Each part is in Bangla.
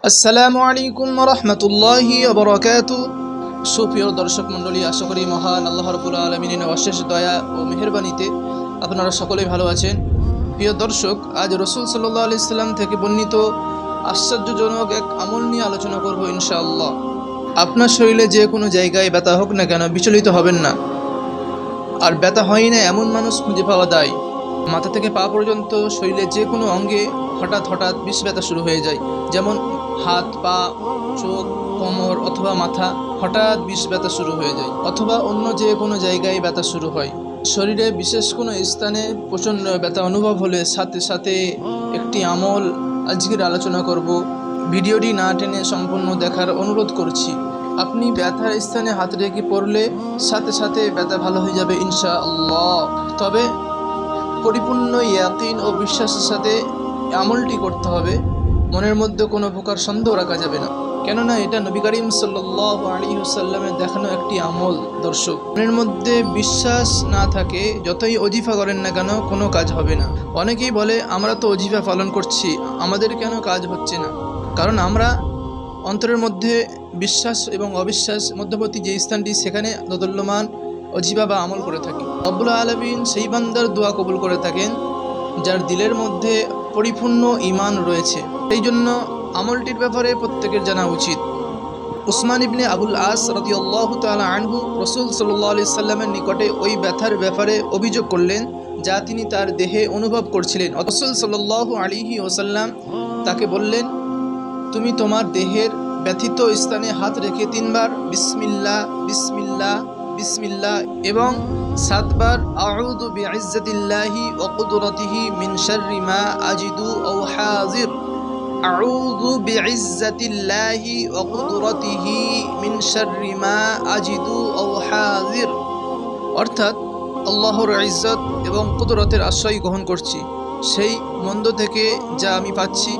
আসসালামু আলাইকুম ওয়া রাহমাতুল্লাহি ওয়া বারাকাতুহু। সুপ্রিয় দর্শক মণ্ডলী, আশা করি মহান আল্লাহ রাব্বুল আলামিনের অশেষ দয়া ও মেহেরবানিতে আপনারা সকলেই ভালো আছেন। প্রিয় দর্শক, আজ রাসূল সাল্লাল্লাহু আলাইহি সাল্লাম থেকে বর্ণিত আশ্চর্যজনক এক আমল নিয়ে আলোচনা করব ইনশাআল্লাহ। আপনার শরীরে যে কোনো জায়গায় ব্যথা হোক না কেন, বিচলিত হবেন না। আর ব্যথা হয় না এমন মানুষ খুঁজে পাওয়া যায়। মাথা থেকে পা পর্যন্ত শরীরের যে কোনো অঙ্গে হঠাৎ বিষ ব্যথা শুরু হয়ে যায়। যেমন হাত, পা, চোখ, কোমর অথবা মাথা হঠাৎ বিষ ব্যথা শুরু হয়ে যায়, অথবা অন্য যে কোনো জায়গায় ব্যথা শুরু হয়। শরীরে বিশেষ কোনো স্থানে প্রচণ্ড ব্যথা অনুভব হলে সাথে সাথে একটি আমল আজকের আলোচনা করব। ভিডিওটি না টেনে সম্পূর্ণ দেখার অনুরোধ করছি। আপনি ব্যথার স্থানে হাত রেখে পড়লে সাথে সাথে ব্যথা ভালো হয়ে যাবে ইনশাআল্লাহ। তবে পরিপূর্ণ ইয়াকিন ও বিশ্বাসের সাথে আমলটি করতে হবে। মনের মধ্যে কোনো প্রকার সন্দেহ রাখা যাবে না, কেননা এটা নবী করিম সাল্লাল্লাহু আলাইহি ওয়াসাল্লামের দেখানো একটি আমল। দর্শক, মনের মধ্যে বিশ্বাস না থাকে যতই ওজিফা করেন না কেন, কোনো কাজ হবে না। অনেকেই বলে, আমরা তো ওজিফা পালন করছি, আমাদের কেন কাজ হচ্ছে না? কারণ আমরা অন্তরের মধ্যে বিশ্বাস এবং অবিশ্বাস মধ্যবর্তী যে স্থানটি, সেখানে দোদুল্যমান ওজিফা বা আমল করে থাকি। রব্বুল আলামিন সেই বান্দার দোয়া কবুল করে থাকেন যার দিলের মধ্যে পরিপূর্ণ ঈমান রয়েছে। এই জন্য আমলটির ব্যাপারে প্রত্যেকের জানা উচিত। উসমান ইবনে আবুল আস রাদিয়াল্লাহু তাআলা আনহু রাসূল সাল্লাল্লাহু আলাইহি সাল্লামের নিকটে ওই ব্যথার ব্যাপারে অভিযোগ করলেন যা তিনি তার দেহে অনুভব করছিলেন। রাসূল সাল্লাল্লাহু আলাইহি ওয়াসাল্লাম তাকে বললেন, তুমি তোমার দেহের ব্যথিত স্থানে হাত রেখে 3 বার বিসমিল্লাহ বিসমিল্লাহ বিসমিল্লাহ এবং 7 বার আউযু বিইজ্জাতিল্লাহি ওয়া কুদরাতিহি মিন শাররি মা আজিদু আও হাযির, আউযু বিইজ্জাতিল্লাহি ওয়া কুদরাতিহি মিন শাররি মা আজিদু আও হাযির, অর্থাৎ আল্লাহর ইজ্জত এবং কুদরতের আশ্রয় গ্রহণ করছি সেই মন্দ থেকে যা আমি পাচ্ছি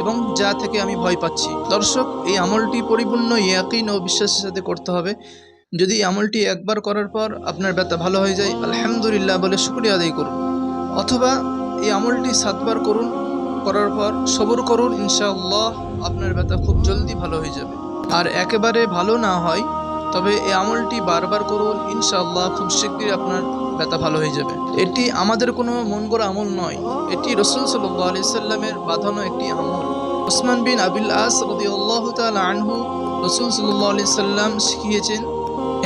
এবং যা থেকে আমি ভয় পাচ্ছি। দর্শক, এই আমলটি পরিপূর্ণ ইয়াকিন ও বিশ্বাসের সাথে করতে হবে। যদি আমলটি একবার করার পর আপনার ব্যথা ভালো হয়ে যায়, আলহামদুলিল্লাহ বলে শুকরিয়া আদায় করুন। অথবা এই আমলটি 7 বার করুন, করার পর সবর করুন, ইনশাআল্লাহ আপনার ব্যথা খুব জলদি ভালো হয়ে যাবে। আর একেবারে ভালো না হয়, তবে এই আমলটি বারবার করুন, ইনশাআল্লাহ খুব শীঘ্রই আপনার ব্যথা ভালো হয়ে যাবে। এটি আমাদের কোনো মন গড়া আমল নয়, এটি রাসূল সাল্লাল্লাহু আলাইহি সাল্লামের বাঁধানো একটি আমল। উসমান বিন আবুল আস রাদিয়াল্লাহু তাআলা আনহু রাসূল সাল্লাল্লাহু আলাইহি সাল্লাম শিখিয়েছেন,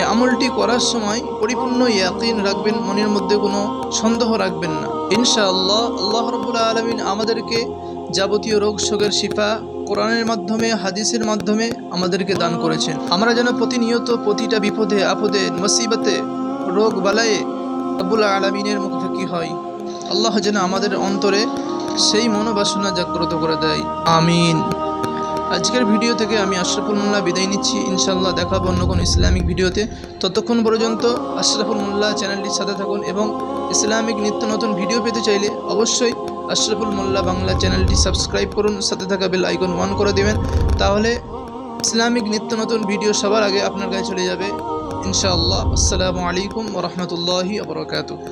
এই আমলটি করার সময় পরিপূর্ণ ইয়াকিন রাখবেন, মনের মধ্যে কোনো সন্দেহ রাখবেন না। ইনশাআল্লাহ আল্লাহ রাব্বুল আলামিন আমাদেরকে যাবতীয় রোগ শোকের শিফা কোরআনের মাধ্যমে, হাদিসের মাধ্যমে আমাদেরকে দান করেছেন। আমরা যেন প্রতিনিয়ত প্রতিটা বিপদে আপদে মুসিবতে রোগ বালায়ে রব্বুল আলামিনের মুখাপেক্ষি হয়। আল্লাহ যেন আমাদের অন্তরে সেই মনোবাসনা জাগ্রত করে দেয়, আমিন। আজকের ভিডিও থেকে আমি আশরাফুল মোল্লা বিদায় নিচ্ছি। ইনশাআল্লাহ দেখাবো অন্য কোনো ইসলামিক ভিডিওতে। ততক্ষণ পর্যন্ত আশরাফুল মোল্লা চ্যানেলটির সাথে থাকুন এবং ইসলামিক নিত্য নতুন ভিডিও পেতে চাইলে অবশ্যই আশরাফুল মোল্লা বাংলা চ্যানেলটি সাবস্ক্রাইব করুন, সাথে থাকা বেল আইকন অন করে দেবেন। তাহলে ইসলামিক নিত্য নতুন ভিডিও সবার আগে আপনার কাছে চলে যাবে ইনশাআল্লাহ। আসসালামু আলাইকুম ওয়া রাহমাতুল্লাহি ওয়া বারাকাতুহু।